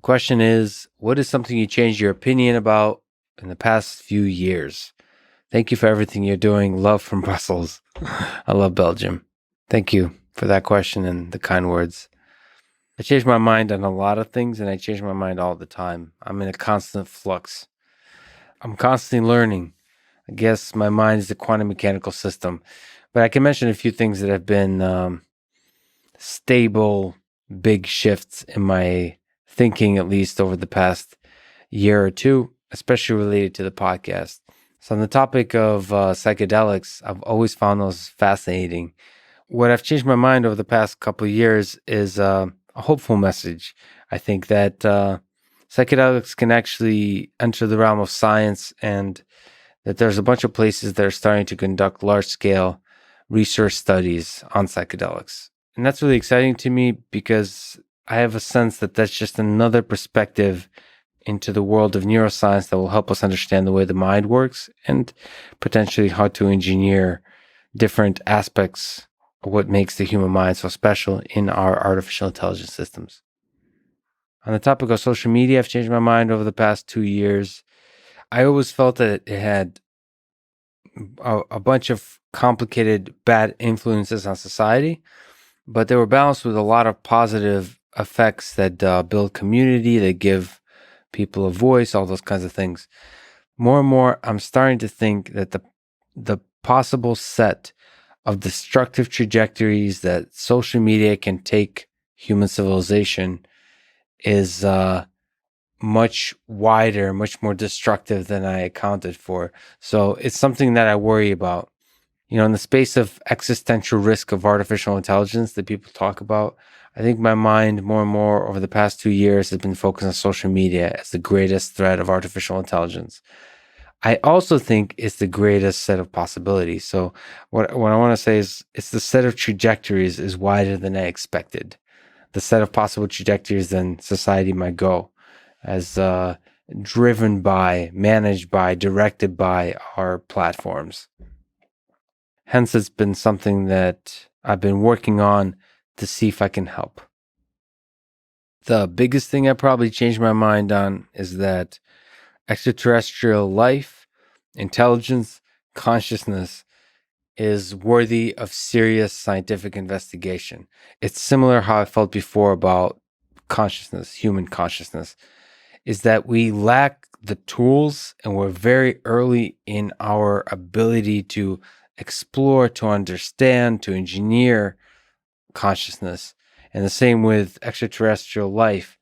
The question is, what is something you changed your opinion about in the past few years? Thank you for everything you're doing. Love from Brussels. I love Belgium. Thank you for that question and the kind words. I change my mind on a lot of things, and I change my mind all the time. I'm in a constant flux. I'm constantly learning. I guess my mind is a quantum mechanical system, but I can mention a few things that have been stable, big shifts in my thinking, at least over the past year or two, especially related to the podcast. So, on the topic of psychedelics, I've always found those fascinating. What I've changed my mind over the past couple of years is a hopeful message. I think that psychedelics can actually enter the realm of science, and that there's a bunch of places that are starting to conduct large scale research studies on psychedelics. And that's really exciting to me because I have a sense that that's just another perspective into the world of neuroscience that will help us understand the way the mind works and potentially how to engineer different aspects of what makes the human mind so special in our artificial intelligence systems. On the topic of social media, I've changed my mind over the past 2 years. I always felt that it had a bunch of complicated bad influences on society, but they were balanced with a lot of positive effects that build community, that give people a voice, all those kinds of things. More and more, I'm starting to think that the possible set of destructive trajectories that social media can take human civilization is much wider, much more destructive than I accounted for. So it's something that I worry about. In the space of existential risk of artificial intelligence that people talk about, I think my mind more and more over the past 2 years has been focused on social media as the greatest threat of artificial intelligence. I also think it's the greatest set of possibilities. So what I want to say is it's the set of trajectories is wider than I expected. The set of possible trajectories than society might go as driven by, managed by, directed by our platforms. Hence, it's been something that I've been working on to see if I can help. The biggest thing I probably changed my mind on is that extraterrestrial life, intelligence, consciousness is worthy of serious scientific investigation. It's similar how I felt before about consciousness, human consciousness, is that we lack the tools and we're very early in our ability to explore, to understand, to engineer consciousness. And the same with extraterrestrial life.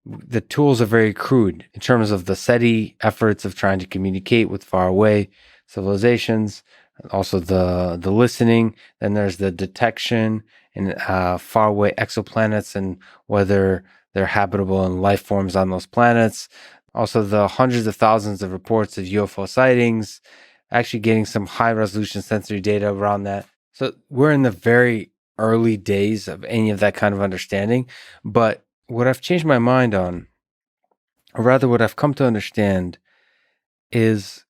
The tools are very crude in terms of the SETI efforts of trying to communicate with faraway civilizations, also the listening. Then there's the detection in faraway exoplanets and whether they're habitable and life forms on those planets. Also, the hundreds of thousands of reports of UFO sightings, actually getting some high resolution sensory data around that. So we're in the very early days of any of that kind of understanding. But what I've changed my mind on, or rather what I've come to understand, is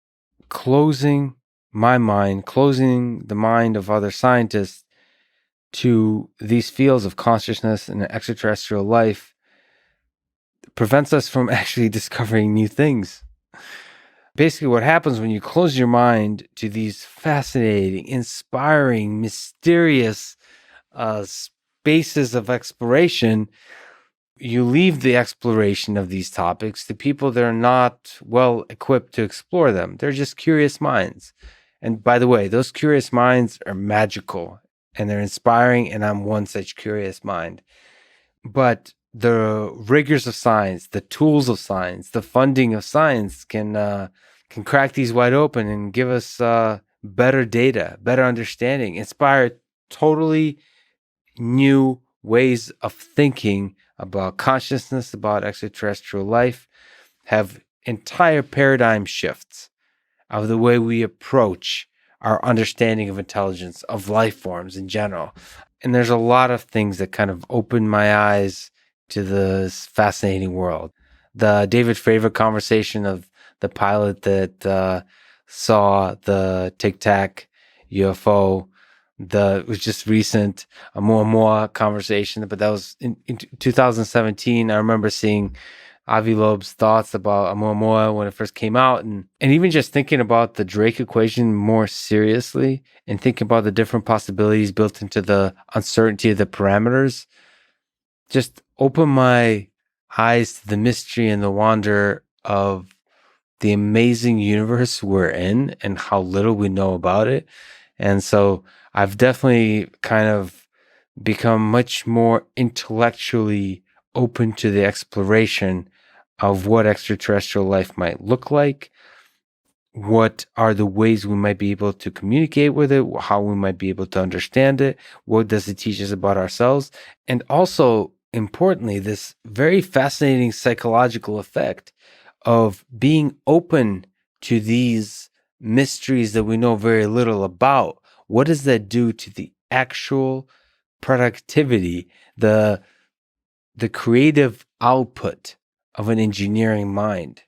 closing my mind, closing the mind of other scientists to these fields of consciousness and extraterrestrial life prevents us from actually discovering new things. Basically, what happens when you close your mind to these fascinating, inspiring, mysterious spaces of exploration, you leave the exploration of these topics to people that are not well equipped to explore them. They're just curious minds. And by the way, those curious minds are magical and they're inspiring, and I'm one such curious mind. But the rigors of science, the tools of science, the funding of science can crack these wide open and give us better data, better understanding, inspire totally new ways of thinking about consciousness, about extraterrestrial life, have entire paradigm shifts of the way we approach our understanding of intelligence, of life forms in general. And there's a lot of things that kind of open my eyes to this fascinating world. The David Fravor conversation of the pilot that saw the Tic Tac UFO, it was just recent, a more conversation, but that was in 2017. I remember seeing Avi Loeb's thoughts about Oumuamua when it first came out, and even just thinking about the Drake equation more seriously and thinking about the different possibilities built into the uncertainty of the parameters, just open my eyes to the mystery and the wonder of the amazing universe we're in and how little we know about it. And so I've definitely kind of become much more intellectually open to the exploration of what extraterrestrial life might look like. What are the ways we might be able to communicate with it? How we might be able to understand it? What does it teach us about ourselves? And also, importantly, this very fascinating psychological effect of being open to these mysteries that we know very little about. What does that do to the actual productivity, the creative output of an engineering mind?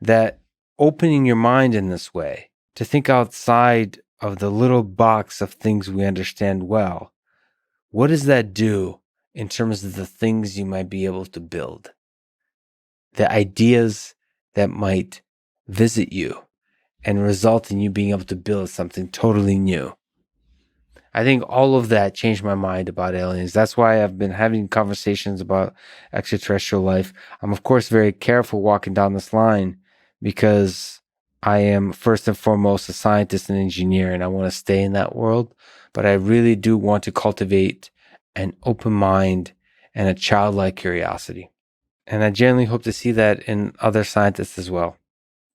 That opening your mind in this way to think outside of the little box of things we understand well, what does that do in terms of the things you might be able to build? The ideas that might visit you and result in you being able to build something totally new. I think all of that changed my mind about aliens. That's why I've been having conversations about extraterrestrial life. I'm, of course, very careful walking down this line because I am first and foremost a scientist and engineer, and I want to stay in that world. But I really do want to cultivate an open mind and a childlike curiosity. And I genuinely hope to see that in other scientists as well.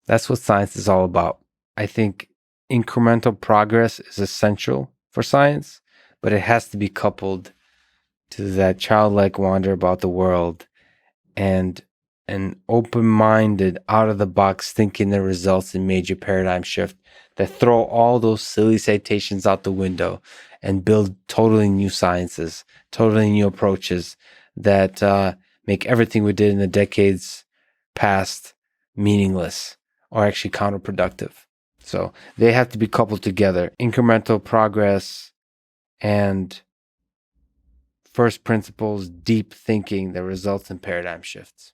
That's what science is all about. I think incremental progress is essential for science, but it has to be coupled to that childlike wonder about the world and an open-minded, out-of-the-box thinking that results in major paradigm shift that throw all those silly citations out the window and build totally new sciences, totally new approaches that make everything we did in the decades past meaningless or actually counterproductive. So they have to be coupled together. Incremental progress and first principles, deep thinking that results in paradigm shifts.